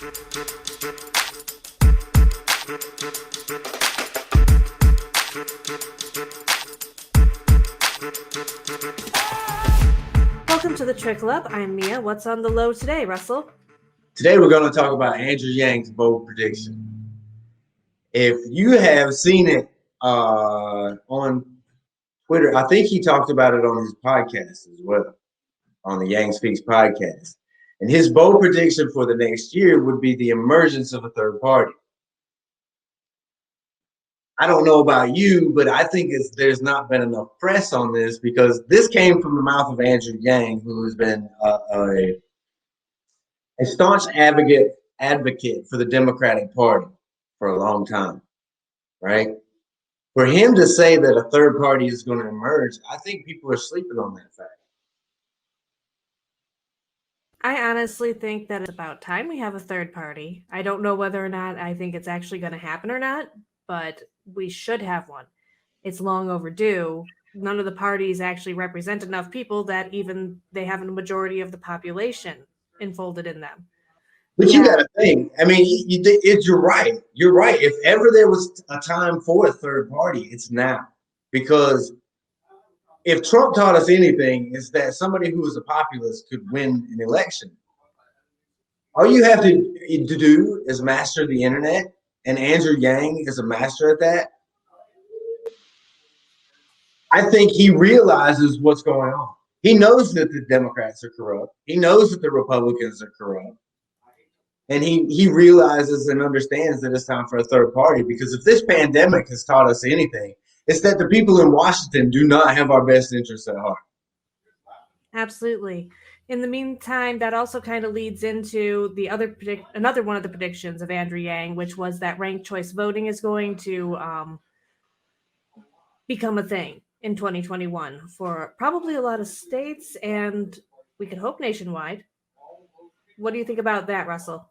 Welcome to the Trickle Up. I'm Mia. What's on the low today, Russell? Today we're going to talk about Andrew Yang's bold prediction. If you have seen it on Twitter, I think he talked about it on his podcast as well, on the Yang Speaks podcast. And his bold prediction for the next year would be the emergence of a third party. I don't know about you, but I think there's not been enough press on this because this came from the mouth of Andrew Yang, who has been a staunch advocate for the Democratic Party for a long time, right? For him to say that a third party is going to emerge, I think people are sleeping on that fact. I honestly think that it's about time we have a third party. I don't know whether or not I think it's actually going to happen or not, but we should have one. It's long overdue. None of the parties actually represent enough people that even they have a majority of the population enfolded in them. But you got to think, I mean, you're right. You're right. If ever there was a time for a third party, it's now. Because if Trump taught us anything, it's that somebody who is a populist could win an election. All you have to do is master the internet, and Andrew Yang is a master at that. I think he realizes what's going on. He knows that the Democrats are corrupt. He knows that the Republicans are corrupt. And he realizes and understands that it's time for a third party, because if this pandemic has taught us anything, it's that the people in Washington do not have our best interests at heart. Absolutely. In the meantime, that also kind of leads into the another one of the predictions of Andrew Yang, which was that ranked choice voting is going to become a thing in 2021 for probably a lot of states, and we could hope nationwide. What do you think about that, Russell?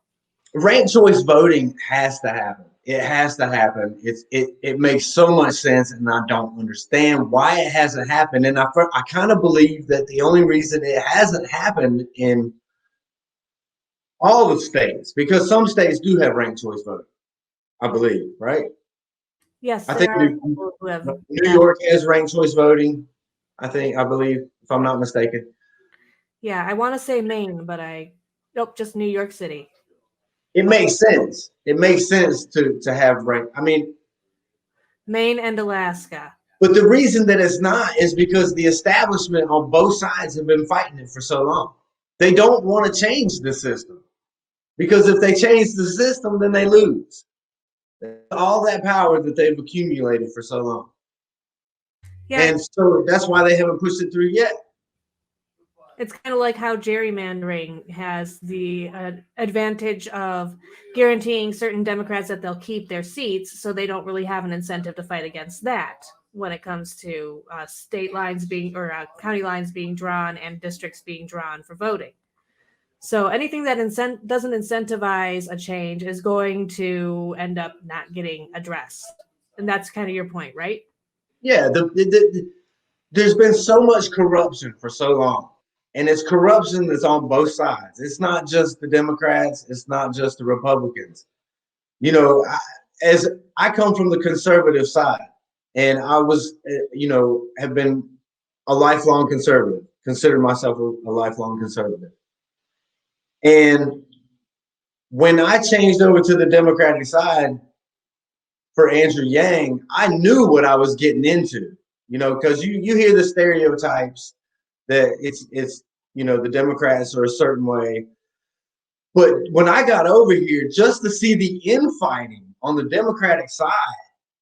Ranked choice voting has to happen. It has to happen. It makes so much sense, and I don't understand why it hasn't happened. And I kind of believe that the only reason it hasn't happened in all the states, because some states do have ranked choice voting, I believe, right? Yes, I think New York has ranked choice voting. I believe, if I'm not mistaken. Yeah, I want to say Maine, but nope, just New York City. It makes sense. It makes sense to have ranked. I mean, Maine and Alaska. But the reason that it's not is because the establishment on both sides have been fighting it for so long. They don't want to change the system, because if they change the system, then they lose all that power that they've accumulated for so long. Yeah. And so that's why they haven't pushed it through yet. It's kind of like how gerrymandering has the advantage of guaranteeing certain Democrats that they'll keep their seats, so they don't really have an incentive to fight against that when it comes to state lines being or county lines being drawn and districts being drawn for voting. So anything that doesn't incentivize a change is going to end up not getting addressed. And that's kind of your point, right? Yeah, there's been so much corruption for so long. And it's corruption that's on both sides. It's not just the Democrats. It's not just the Republicans. You know, as I come from the conservative side, and I was, have been a lifelong conservative, consider myself a lifelong conservative. And when I changed over to the Democratic side for Andrew Yang, I knew what I was getting into, because you hear the stereotypes that it's the Democrats are a certain way. But when I got over here, just to see the infighting on the Democratic side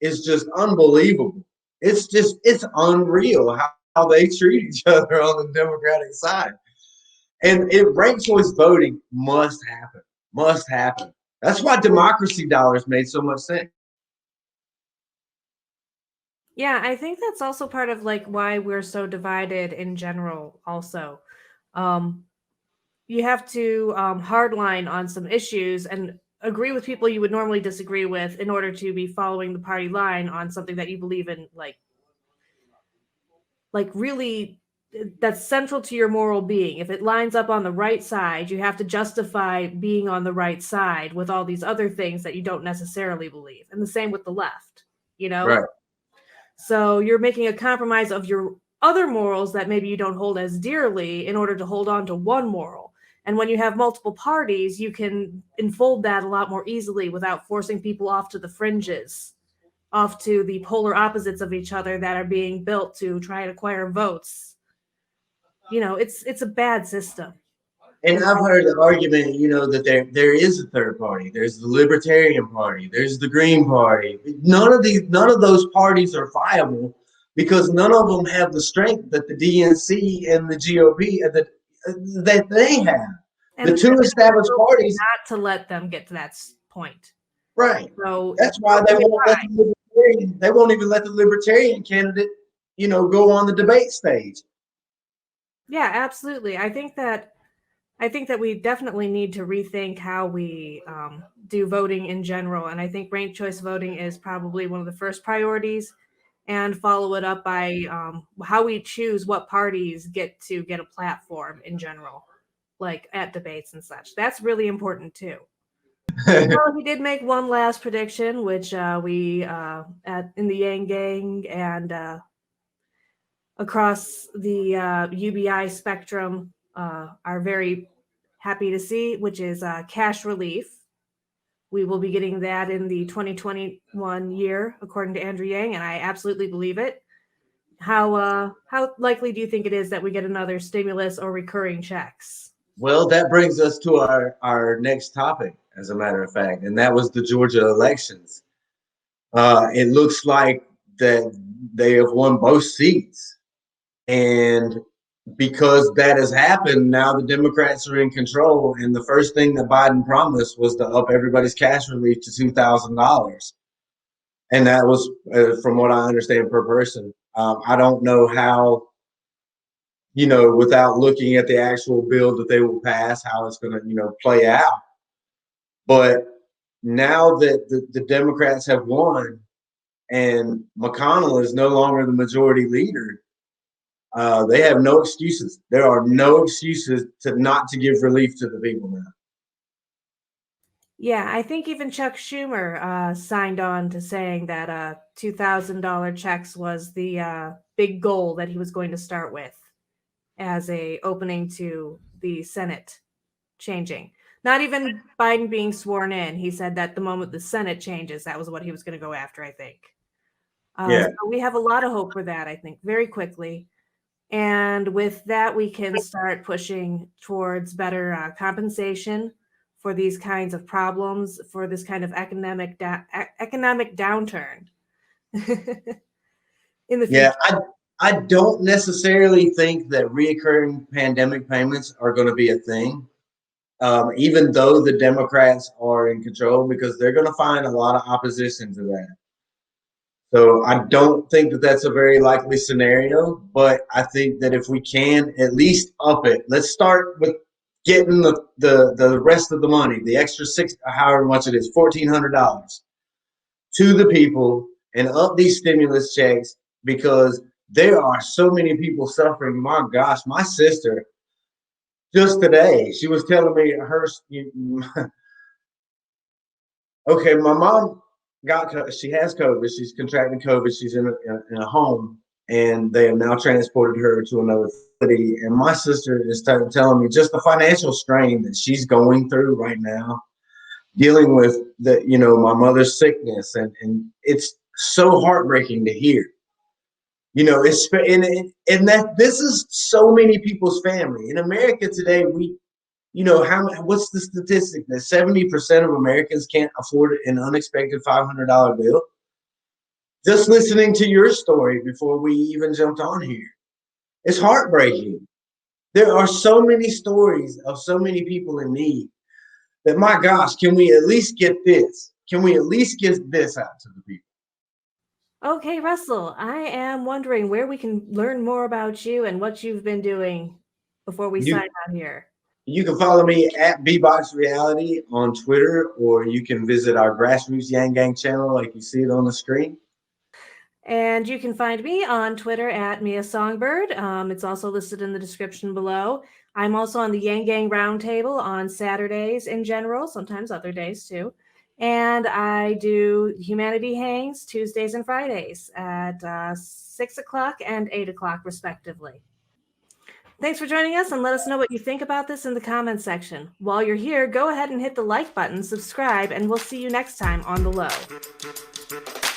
is just unbelievable. It's unreal how they treat each other on the Democratic side. And ranked choice voting must happen. That's why democracy dollars made so much sense. Yeah, I think that's also part of why we're so divided in general also. You have to hardline on some issues and agree with people you would normally disagree with in order to be following the party line on something that you believe in, like really that's central to your moral being. If it lines up on the right side, you have to justify being on the right side with all these other things that you don't necessarily believe. And the same with the left, Right. So you're making a compromise of your other morals that maybe you don't hold as dearly in order to hold on to one moral. And when you have multiple parties, you can enfold that a lot more easily without forcing people off to the fringes, off to the polar opposites of each other that are being built to try and acquire votes. It's a bad system. And I've heard the argument, that there is a third party. There's the Libertarian Party. There's the Green Party. None of those parties are viable because none of them have the strength that the DNC and the GOP that they have. And the two established parties, not to let them get to that point. Right. So that's why they won't let the Libertarian. They won't even let the Libertarian candidate, go on the debate stage. Yeah, absolutely. I think that we definitely need to rethink how we do voting in general. And I think ranked choice voting is probably one of the first priorities, and follow it up by how we choose what parties get a platform in general, like at debates and such. That's really important too. Well, he did make one last prediction, which we in the Yang Gang and across the UBI spectrum are very happy to see, which is cash relief. We will be getting that in the 2021 year, according to Andrew Yang, and I absolutely believe it. How likely do you think it is that we get another stimulus or recurring checks? Well, that brings us to our next topic, as a matter of fact, and that was the Georgia elections. It looks like that they have won both seats. And because that has happened, now the Democrats are in control. And the first thing that Biden promised was to up everybody's cash relief to $2,000. And that was, from what I understand, per person. I don't know how, without looking at the actual bill that they will pass, how it's going to, play out. But now that the Democrats have won and McConnell is no longer the majority leader, they have no excuses. There are no excuses not to give relief to the people now. Yeah, I think even Chuck Schumer signed on to saying that $2,000 checks was the big goal that he was going to start with as a opening to the Senate changing. Not even Biden being sworn in. He said that the moment the Senate changes, that was what he was going to go after, I think. Yeah. So we have a lot of hope for that, I think, very quickly. And with that, we can start pushing towards better compensation for these kinds of problems, for this kind of economic downturn in the future. Yeah, I don't necessarily think that reoccurring pandemic payments are going to be a thing, even though the Democrats are in control, because they're going to find a lot of opposition to that. So I don't think that that's a very likely scenario, but I think that if we can at least up it, let's start with getting the rest of the money, the extra however much it is, $1,400 to the people, and up these stimulus checks, because there are so many people suffering. My gosh, my sister just today, she was telling me okay, my mom she has COVID. She's contracted COVID. She's in a home, and they have now transported her to another city. And my sister is telling me just the financial strain that she's going through right now, dealing with my mother's sickness, and it's so heartbreaking to hear. It's and that this is so many people's family in America today. What's the statistic that 70% of Americans can't afford an unexpected $500 bill? Just listening to your story before we even jumped on here, it's heartbreaking. There are so many stories of so many people in need that, my gosh, can we at least get this? Can we at least get this out to the people? Okay, Russell, I am wondering where we can learn more about you and what you've been doing before we sign out here. You can follow me at Bbox Reality on Twitter, or you can visit our Grassroots Yang Gang channel like you see it on the screen. And you can find me on Twitter at Mia Songbird. It's also listed in the description below. I'm also on the Yang Gang Roundtable on Saturdays in general, sometimes other days too. And I do Humanity Hangs Tuesdays and Fridays at 6 o'clock and 8 o'clock, respectively. Thanks for joining us, and let us know what you think about this in the comments section. While you're here, go ahead and hit the like button, subscribe, and we'll see you next time on The Low.